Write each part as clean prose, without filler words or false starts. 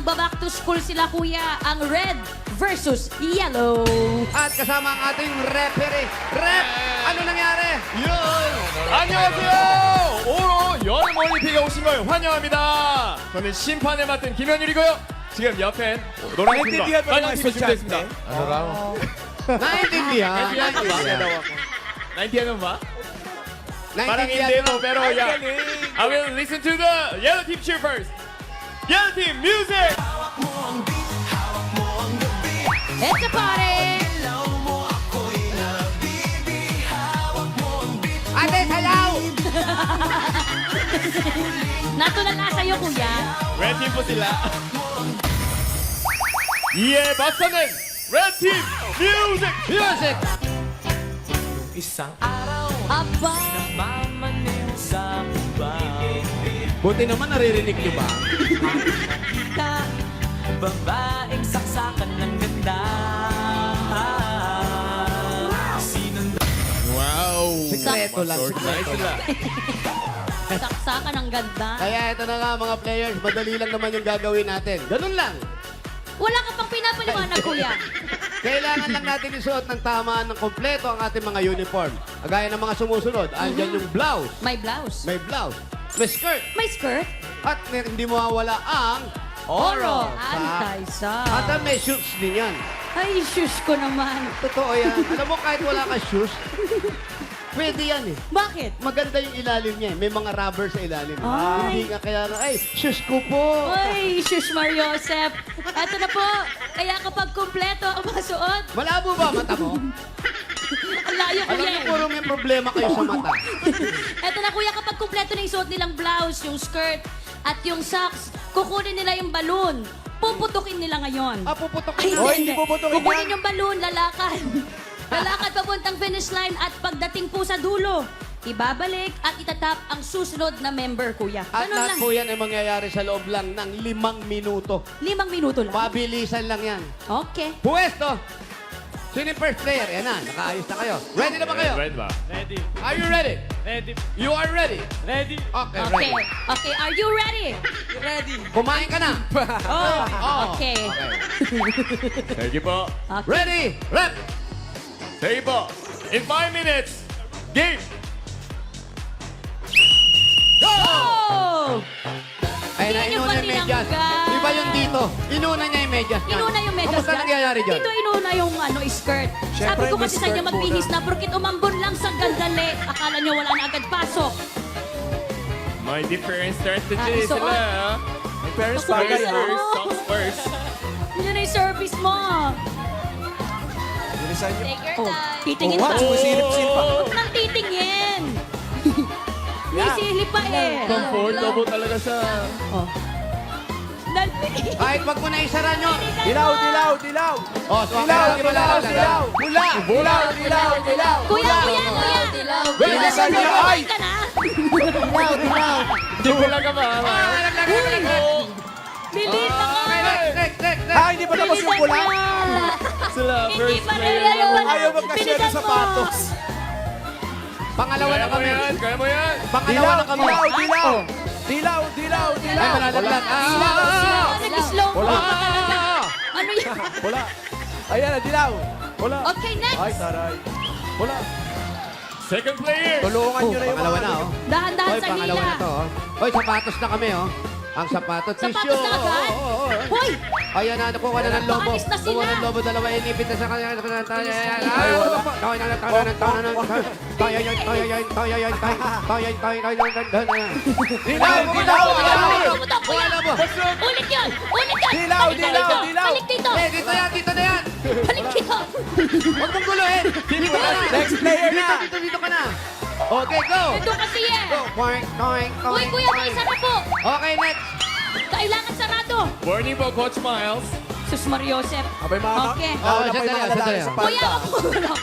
magbaback to school sila, kuya. Ang red versus yellow. At kasama ang ating referee. Rep, ano nangyari? 예! 안녕하세요! 오로 여름 올림픽에 오신 걸 환영합니다. 저는 심판을 맡은 김현율이고요. 지금 옆엔 노란팀과 나인틴디언 빨간팀이 준비됐습니다. Naintindihan. 나인티아는 봐? Parang hindi Naintindihan mo, mo. pero yeah. I will listen to the yellow team cheer first. Yellow team, music! It's a party! Ate, sayaw! Natulala sa'yo, kuya. Red team po sila. 이에 맞서는 Red team, music! Music! Isang araw Aba! mamaneho sa bubay. Buti naman naririnig niyo ba? Ka, babaeng saksakan ng ganda. Sinong Wow! Sekreto lang. Nice Sekreto sila. lang. Saksakan ang ganda. Kaya ito na nga mga players, madali lang naman yung gagawin natin. Ganun lang. Wala ka pang pinapaliwanag, kuya. Kailangan lang natin isuot ng tama ng kompleto ang ating mga uniform. Agaya ng mga sumusunod, andyan yung blouse. May blouse. May blouse. May skirt. May skirt. At hindi mawawala ang oro. Antay-sa. At may shoes din yan. Ay, shoes ko naman. Totoo yan. Alam mo, kahit wala ka shoes, pwede yan eh. Bakit? Maganda yung ilalim niya eh. May mga rubber sa ilalim. Ay. Hindi nga kaya na, ay, shoes ko po. Ay, shoes Mariosep. Eto na po. Kaya kapag kumpleto ang mga suot, Malabo ba mata mo? ang layo, Alam kuya. niyo, puro may problema kayo sa mata. Eto na, kuya, kapag kumpleto na yung suot nilang blouse, yung skirt, at yung socks, kukunin nila yung balloon. Puputukin nila ngayon. Ah, puputok Ay, na. hindi. Kukunin yung balloon, lalakad. Lalakad papuntang finish line at pagdating po sa dulo, ibabalik at itatap ang susunod na member, kuya. At Ganun lahat lang. po yan ay mangyayari sa loob lang ng 5 minuto. 5 minuto lang. Pabilisan lang yan. Okay. Puwesto! Sino yung first player? Yan na, nakaayos na kayo. Ready na ba kayo? Red ba? Ready, Are you ready? ready, You are ready? ready, Okay, Okay. ready. Okay, are you ready? ready. Kumain ka na. Oh, okay. 대기 po. Okay. Ready? Rep! 대기 po. In 5 minutes, game! Oh! Ayun na, Hindi niyo inuna ba yung medyas. tinanggal? Iba yung dito. Inuna niya yung medyas niya. Inuna yung medyas Kamusta dyan. nangyayari dyan? Dito inuna yung skirt. Sabi ko kasi sa inyo magbihis na porkit umambon lang sa gandali. Akala nyo wala na agad pasok. May different strategy isuot. sila. ah. May parents Ako bagay isa. ha. First, socks first. Yun na yung service mo. Bilisan nyo. Take your time. Titingin Oh, pa. wow. Sumisilip-silip pa. Huwag nang titingin. May silip pa eh. Comfortable talaga sa... Oh. Kahit wag mo na isara nyo. Dilaw, dilaw, dilaw. Oh, so Dilaw, di ba dilaw, lalagay? dilaw. Bula! Dilaw, dilaw, dilaw. Kuya, kuya. Bilisan nyo. Ay! Ka na. Hindi ko lang ka ba? Bilis na ka. Next. Ah, hindi pa tapos yung pula. Sila, Hindi first pa player. rin. Ayaw magkashare ng sapatos. Pangalawa na kami. Kaya mo yan. Pangalawa Dilaw, na kami. dilaw, dilaw. Dilaw, dilaw, Ay, dilaw. malalaglag. Nag-slow mo Wala. ka talaga. Ano yan? Wala. Ayan na, dilaw. Wala. Okay, next. Ay, taray. Wala. Second player. Tulungan nyo na yung Pangalawa mga na, oh. Dahan-dahan Hoy, sa pangalawa hila. na to, oh. Hoy, sapatos na kami, oh. Ang sapatos. Sapatos tissue. na agad? Oo. Hoy! Ayan na, nakuha na ng lobo. Paalis na sila. Kuha ng lobo, dalawa, inipit na sa kanya. Ay, wala. Dilaw, dilaw, dilaw. Puto, kuya. Ulit yun. Ulit yun. Dilaw, Balik dilaw, dito. dilaw. Balik dito. Dito na yan. Balik dito. Huwag mong guluhin. Dito ka na. Next player na. Dito ka na. Okay, go. Ito kasi eh. Go. Poink. Uy, kuya, may isa na po. Okay, next. Kailangan sarado. Warning po, Coach Miles. Sus Mariosep. Abay, mga Okay. Wala pa yung sandali, mga lalaki sandali. sa Kuya, panta. wag mo gulong.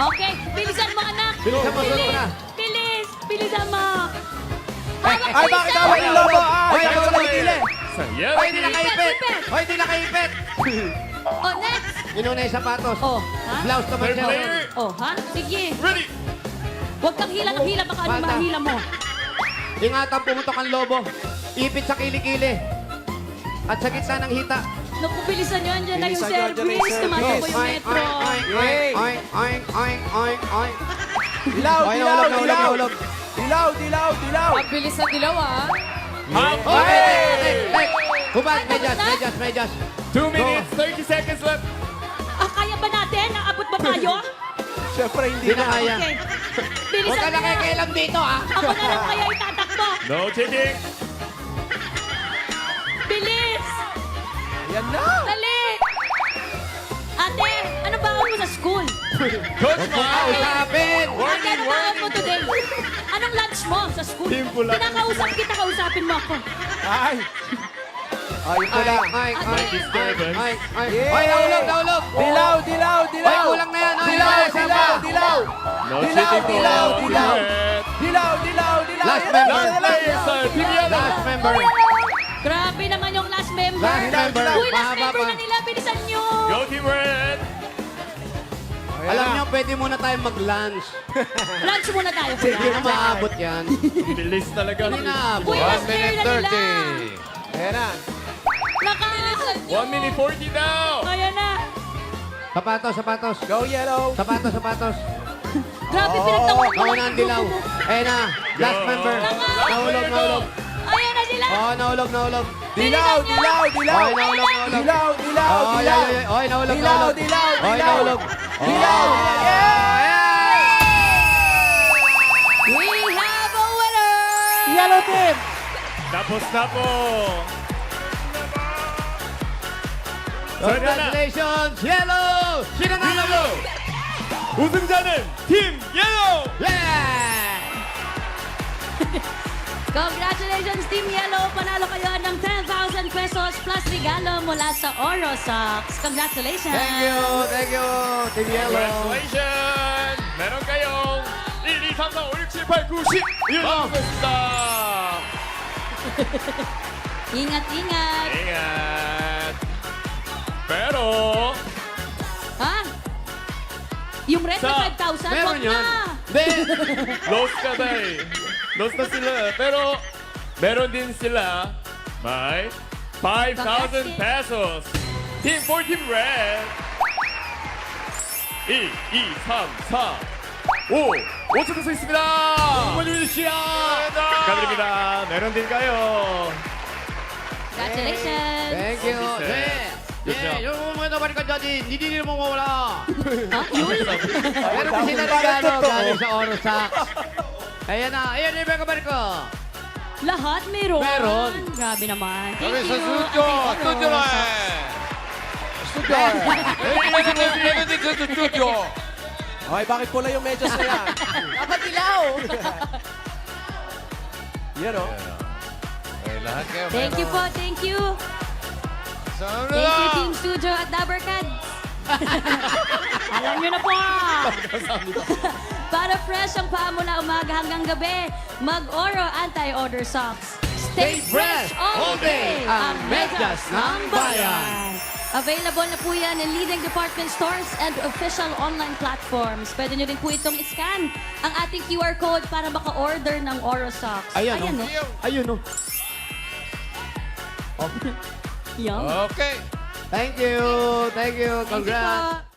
Okay, bilisan mo anak. Bilisan mo, Bilis. na. Bilis. Bilisan mo. Ay, bakit away yung lobo? Ay, Ay, ako sa ay, gilid. Sa yellow Hoy, hindi team. nakaipit. Ipit. Hoy, hindi nakaipit. Oh, next. Inuna yung sapatos. Oh, ha? Blouse naman Third siya. player. Oh, ha? Sige. Ready. Huwag kang hila ng hila. Baka ano Bata. mahila mo. Ingatan, pumutok ang lobo. Ipit sa kilikili. At sa gitna ng hita. Naku, bilisan nyo. Andyan na yung Bilisan nyo, andyan na yung service. service. Tumatakbo yung metro. Yay! Dilaw, Ay, dilaw, nahulog, dilaw. nahulog. Dilaw, dilaw, dilaw. Ang bilis na dilaw, ah. Halfway! Hubad, medyas. 2 minutes, 30 seconds left. Ah, kaya ba natin? Naabot ba tayo? Siyempre, hindi Hindi na na. kaya. Okay. Huwag Bilisan ka nyo. nakikialam dito, ha? Ako na lang kaya itatakbo. No cheating. Bilis! Yan na. Dali! Ate, ano ba mo sa school? Coach Mike. Kausapin! Ate, ano ba mo today? Anong lunch mo sa school? Team pula. Kinakausap kita, kausapin mo ako. Ay. Ayun pala. Ay, Yeah. nahulog. Dilaw, dilaw, Ay, dilaw. kulang na yan. Ay, Dilaw, ay, dilaw, dilaw. No Dilaw, cheating po. dilaw, Team dilaw. Red. Dilaw, dilaw, dilaw. Last Yan member. na, yan na. Player sa Team Yellow. Last member. Grabe naman yung last member. Last member. Uy, last Mahaba member pa. na nila. Bilisan nyo. Go Team Red. Ayan Alam na. nyo, pwede muna tayo mag-lunch. Lunch muna tayo, Hindi kuya. na maabot yan. Bilis talaga. Hindi na aabot. Uy, last clear na nila. Ayan na. Nakabilisan nyo. 1 minute 40 now. Kaya na. Sapatos. Go, yellow. Sapatos. Grabe, pinagtawan ko Nauna lang ang yung dilaw. grupo mo. Ayan na. Last member. Nahulog. Ayan na sila. Oh, nahulog. Dilaw, dilaw, dilaw. Ay, nahulog. Dilaw, dilaw, Oh, dilaw. Oy, nahulog. Dilaw, dilaw, Oy, dilaw. nahulog. Dilaw, We have a winner. Yellow team. Tapos na po. So, ito na. Congratulations, Yellow! Sino nanalo? 우승자는 팀 Yellow. Yeah! Congratulations, Team Yellow. Panalo kayo ng 10,000 pesos plus regalo mula sa Oro Socks. Congratulations. Thank you, Team Yellow. Congratulations. meron kayong 1, 2, 3, 4, 5, 6, 7, 8, 9, 10. Yun ang basta. Ingat. Ingat. Pero, Ha? Yung red na Sa- 5,000, Meron wag yun. na. lost ka na eh. Lost na sila. Pero, meron din sila may 5,000 pesos. Team 4, Team Red. 1, 2, 3, 4, 5. 5초 더 수 있습니다. 축하드립니다. meron din kayo. Congratulations. Thank you. Good job. yung mga naman ka dyan, hindi mo mawala. Ha? Yun? Meron kasi na regalo galing sa Oro Socks. Ayan na, yung mga kabar ko. Lahat meron. Meron. Grabe naman. Thank Kami you. sa studio. Ate Studio Oro lang. Socks. Okay, bakit pula yung medyas na yan? Dapat dilaw. Yan o. Thank you po. Thank you. Thank you, Team Studio at Dabarkad. Alam nyo na po. Para fresh ang paa mula umaga hanggang gabi, mag-Oro Anti-Odor Socks. Stay fresh all day. Ang medyas ng bayan. Available na po yan in leading department stores and official online platforms. Pwede nyo rin po itong iscan ang ating QR code para maka-order ng Oro Socks. Ayan, Ayan, oh. no? Ayun, oh. Yum. Thank you. Thank you Congrats. po.